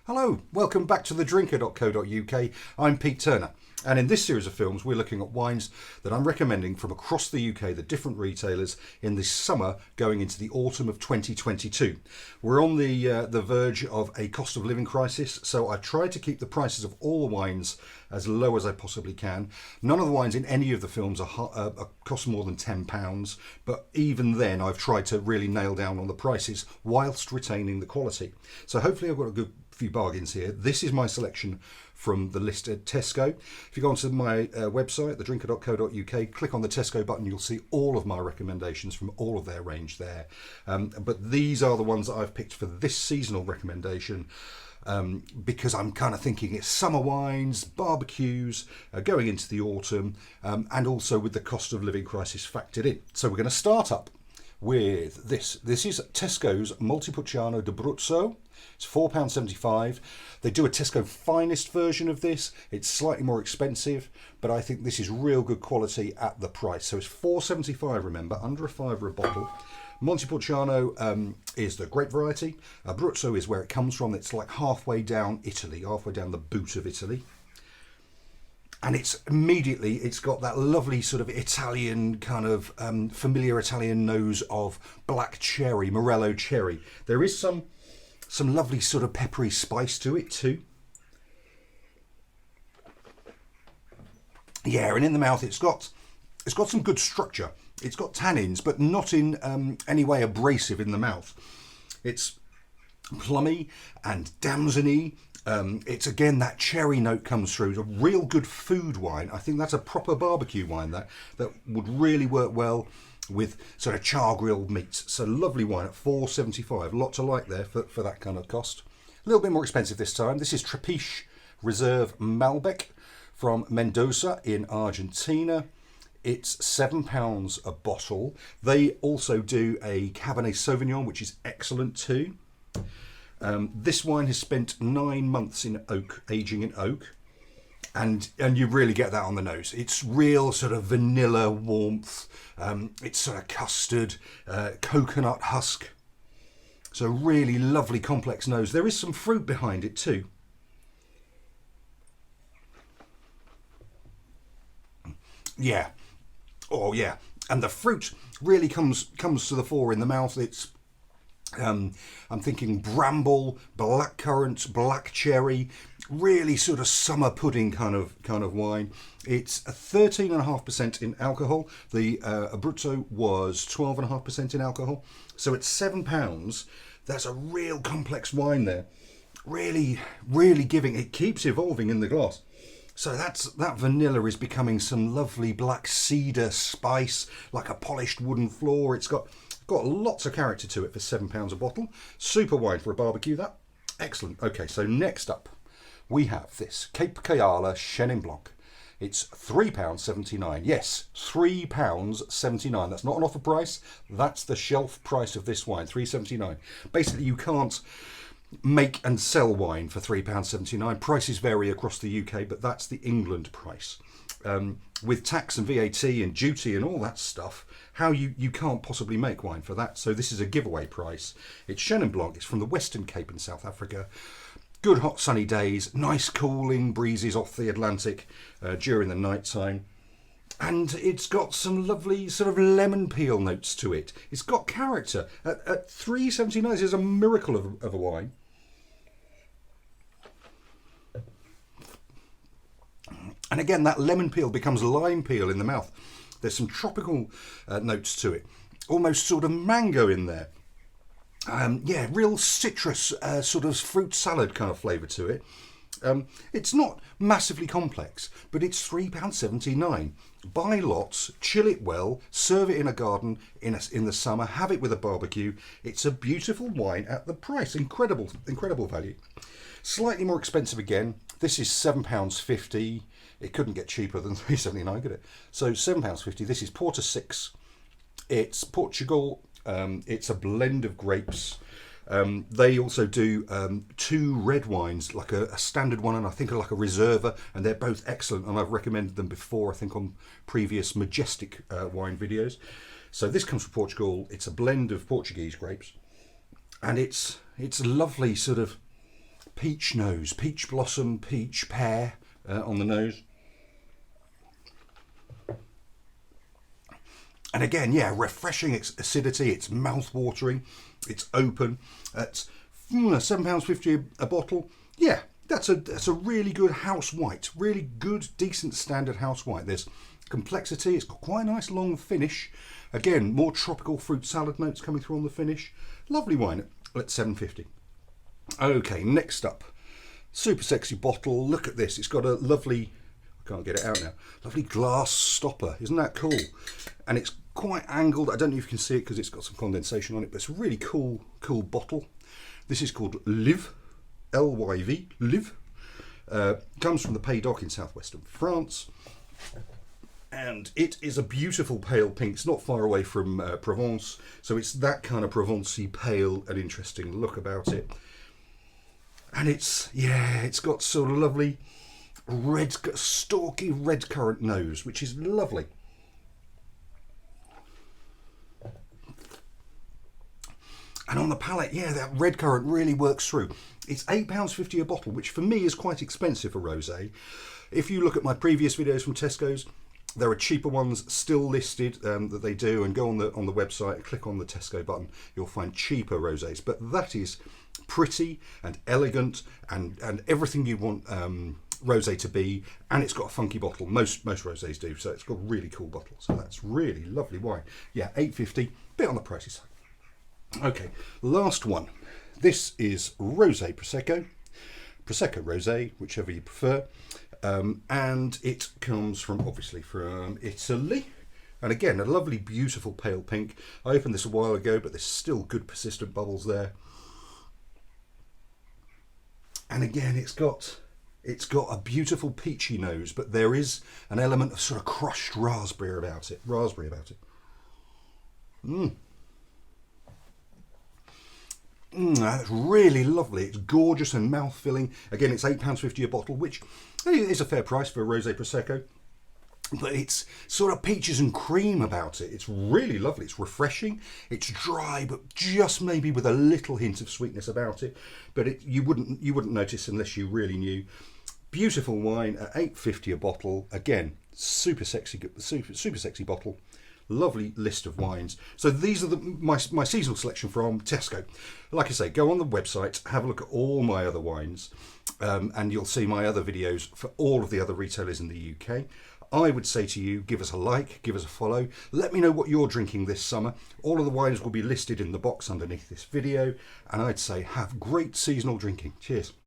Hello, welcome back to thedrinker.co.uk. I'm Pete Turner, and in this series of films we're looking at wines that I'm recommending from across the UK, the different retailers in this summer going into the autumn of 2022. We're on the verge of a cost of living crisis, so I tried to keep the prices of all the wines as low as I possibly can. None of the wines in any of the films cost more than £10, but even then I've tried to really nail down on the prices whilst retaining the quality. So hopefully I've got a good few bargains here. This is my selection from the list at Tesco. If you go onto my website, thedrinker.co.uk, click on the Tesco button, you'll see all of my recommendations from all of their range there. But these are the ones that I've picked for this seasonal recommendation. Because I'm kind of thinking it's summer wines, barbecues, going into the autumn, and also with the cost of living crisis factored in. So we're going to start up with this. This is Tesco's Montepulciano de Bruzzo. It's £4.75. They do a Tesco Finest version of this. It's slightly more expensive, but I think this is real good quality at the price. So it's £4.75, remember, under a fiver a bottle. Montepulciano is the grape variety. Bruzzo is where it comes from. It's like halfway down Italy, halfway down the boot of Italy. And it's got that lovely sort of Italian kind of familiar Italian nose of black cherry, Morello cherry. There is some lovely sort of peppery spice to it too. Yeah, and in the mouth it's got some good structure. It's got tannins, but not in any way abrasive in the mouth. It's plummy and damsony. It's again that cherry note comes through. It's a real good food wine. I think that's a proper barbecue wine that would really work well with sort of char grilled meats. So lovely wine at £4.75. A lot to like there for that kind of cost. A little bit more expensive this time. This is Trapiche Reserve Malbec from Mendoza in Argentina. It's £7 a bottle. They also do a Cabernet Sauvignon, which is excellent too. This wine has spent 9 months in oak, aging in oak, and you really get that on the nose. It's real sort of vanilla warmth. It's sort of custard, coconut husk. So really lovely complex nose. There is some fruit behind it too. Yeah. Oh yeah, and the fruit really comes to the fore in the mouth. It's I'm thinking bramble, blackcurrant, black cherry, really sort of summer pudding kind of wine. It's 13.5% in alcohol. The Abruzzo was 12.5% in alcohol, so it's £7. That's a real complex wine there. Really giving. It keeps evolving in the glass. So that vanilla is becoming some lovely black cedar spice, like a polished wooden floor. It's got lots of character to it for £7 a bottle. Super wine for a barbecue, that. Excellent. Okay, so next up we have this Cape Kayala Chenin Blanc. It's £3.79. Yes, £3.79. That's not an offer price. That's the shelf price of this wine, £3.79. Basically, you can't make and sell wine for £3.79. Prices vary across the UK, but that's the England price. With tax and VAT and duty and all that stuff, how you can't possibly make wine for that. So this is a giveaway price. It's Chenin Blanc. It's from the Western Cape in South Africa. Good hot sunny days, nice cooling breezes off the Atlantic during the night time. And it's got some lovely sort of lemon peel notes to it. It's got character. At £3.79, this is a miracle of a wine. And again, that lemon peel becomes lime peel in the mouth. There's some tropical notes to it. Almost sort of mango in there. Yeah, real citrus sort of fruit salad kind of flavour to it. It's not massively complex, but it's £3.79. Buy lots, chill it well, serve it in a garden in the summer, have it with a barbecue. It's a beautiful wine at the price. Incredible value. Slightly more expensive again. This is £7.50. It couldn't get cheaper than £3.79, could it? So £7.50. This is Porta 6. It's Portugal. It's a blend of grapes. They also do 2 red wines, like a standard one and I think like a reserva, and they're both excellent, and I've recommended them before, I think on previous majestic wine videos. So this comes from Portugal. It's a blend of Portuguese grapes, and it's lovely sort of peach nose, peach blossom, peach pear on the nose. And again, yeah, refreshing acidity, it's mouth-watering, it's open. It's £7.50 a bottle. Yeah, that's a really good house white, really good, decent standard house white. There's complexity, it's got quite a nice long finish. Again, more tropical fruit salad notes coming through on the finish. Lovely wine at £7.50. Okay, next up, super sexy bottle. Look at this, it's got a lovely, I can't get it out now, lovely glass stopper. Isn't that cool? And it's quite angled. I don't know if you can see it because it's got some condensation on it, but it's a really cool bottle. This is called LYV, L-Y-V, LYV. Comes from the Pays d'Oc in southwestern France. And it is a beautiful pale pink. It's not far away from Provence, so it's that kind of Provencey pale and interesting look about it. And it's got sort of lovely red, stalky red currant nose, which is lovely. And on the palate, yeah, that red currant really works through. It's £8.50 a bottle, which for me is quite expensive for rosé. If you look at my previous videos from Tesco's, there are cheaper ones still listed that they do, and go on the website and click on the Tesco button, you'll find cheaper rosés. But that is pretty and elegant and everything you want rosé to be, and it's got a funky bottle. Most rosés do, so it's got a really cool bottle. So that's really lovely wine. Yeah, £8.50, bit on the pricey side. Okay, last one. This is Rosé Prosecco, Prosecco Rosé, whichever you prefer, and it comes obviously from Italy. And again, a lovely, beautiful pale pink. I opened this a while ago, but there's still good persistent bubbles there. And again, it's got a beautiful peachy nose, but there is an element of sort of crushed raspberry about it. That's really lovely. It's gorgeous and mouth-filling. Again, it's £8.50 a bottle, which is a fair price for a Rosé Prosecco. But it's sort of peaches and cream about it. It's really lovely. It's refreshing. It's dry, but just maybe with a little hint of sweetness about it. But you wouldn't notice unless you really knew. Beautiful wine at £8.50 a bottle. Again, super sexy bottle. Lovely list of wines. So these are my seasonal selection from Tesco. Like I say, go on the website, have a look at all my other wines, and you'll see my other videos for all of the other retailers in the UK. I would say to you, give us a like, give us a follow. Let me know what you're drinking this summer. All of the wines will be listed in the box underneath this video. And I'd say have great seasonal drinking. Cheers.